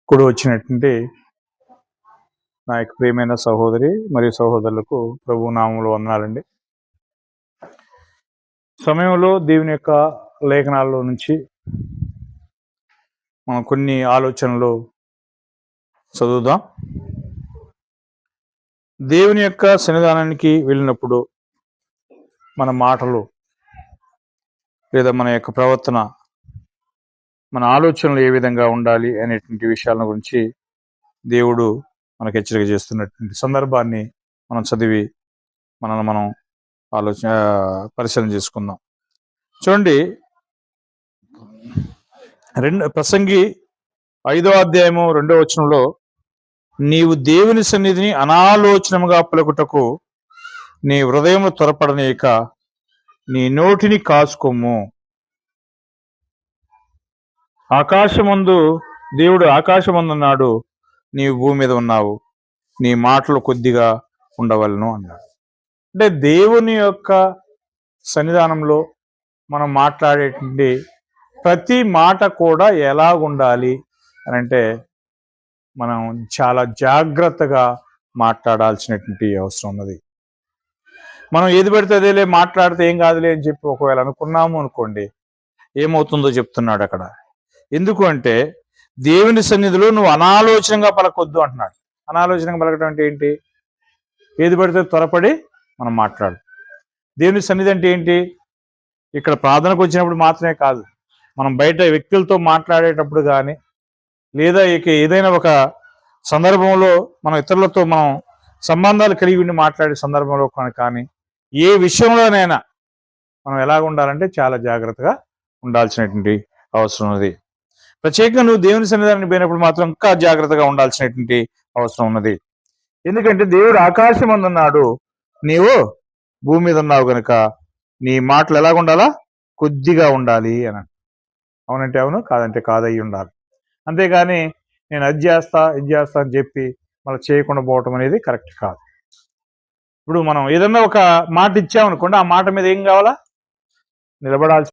కూడా వచ్చినటువంటి నా యొక్క ప్రియమైన సహోదరి మరియు సహోదరులకు ప్రభు నామములో వందనాలండి. సమయంలో దేవుని యొక్క లేఖనాల్లో నుంచి మనం కొన్ని ఆలోచనలు చదువుదాం. దేవుని యొక్క సన్నిధానానికి వెళ్ళినప్పుడు మన మాటలు లేదా మన యొక్క ప్రవర్తన, మన ఆలోచనలు ఏ విధంగా ఉండాలి అనేటువంటి విషయాల గురించి దేవుడు మనకు హెచ్చరిక చేస్తున్నటువంటి సందర్భాన్ని మనం చదివి మనం పరిశీలన చేసుకుందాం. చూడండి, ప్రసంగి 5వ అధ్యాయము 2వ వచనంలో, నీవు దేవుని సన్నిధిని అనాలోచనముగా పలుకుటకు నీ హృదయము త్వరపడనీయక నీ నోటిని కాచుకోము. దేవుడు ఆకాశమందున్నాడు, నీవు భూమి మీద ఉన్నావు, నీ మాటలు కొద్దిగా ఉండవలను అన్నాడు. అంటే దేవుని యొక్క సన్నిధానంలో మనం మాట్లాడేటువంటి ప్రతి మాట కూడా ఎలాగుండాలి అని అంటే, మనం చాలా జాగ్రత్తగా మాట్లాడాల్సినటువంటి అవసరం ఉన్నది. మనం ఏది పడితే అదేలే మాట్లాడితే ఏం కాదులే అని చెప్పి ఒకవేళ అనుకున్నాము అనుకోండి, ఏమవుతుందో చెప్తున్నాడు అక్కడ. ఎందుకు అంటే, దేవుని సన్నిధిలో నువ్వు అనాలోచనగా పలకొద్దు అంటున్నాడు. అనాలోచనగా పలకటం అంటే ఏంటి? ఏది పడితే త్వరపడి మనం మాట్లాడు. దేవుని సన్నిధి అంటే ఏంటి? ఇక్కడ ప్రార్థనకు వచ్చినప్పుడు మాత్రమే కాదు, మనం బయట వ్యక్తులతో మాట్లాడేటప్పుడు కానీ, లేదా ఇక ఏదైనా ఒక సందర్భంలో మనం ఇతరులతో మనం సంబంధాలు కలిగి ఉండి మాట్లాడే సందర్భంలో కానీ, ఏ విషయంలోనైనా మనం ఎలాగ ఉండాలంటే చాలా జాగ్రత్తగా ఉండాల్సినటువంటి అవసరం ఉన్నది. ప్రత్యేకంగా నువ్వు దేవుని సన్నిధానానికి పోయినప్పుడు మాత్రం ఇంకా జాగ్రత్తగా ఉండాల్సినటువంటి అవసరం ఉన్నది. ఎందుకంటే దేవుడు ఆకాశం అందున్నాడు, నీవు భూమి మీద ఉన్నావు కనుక నీ మాటలు ఎలాగ ఉండాలా? కొద్దిగా ఉండాలి అని. అవునంటే అవును, కాదంటే కాదయ్యి ఉండాలి. అంతేగాని నేను అది చేస్తా ఇది చేస్తా అని చెప్పి మళ్ళీ చేయకుండా పోవటం అనేది కరెక్ట్ కాదు. ఇప్పుడు మనం ఏదన్నా ఒక మాట ఇచ్చామనుకోండి, ఆ మాట మీద ఏం కావాలా? నిలబడాల్సి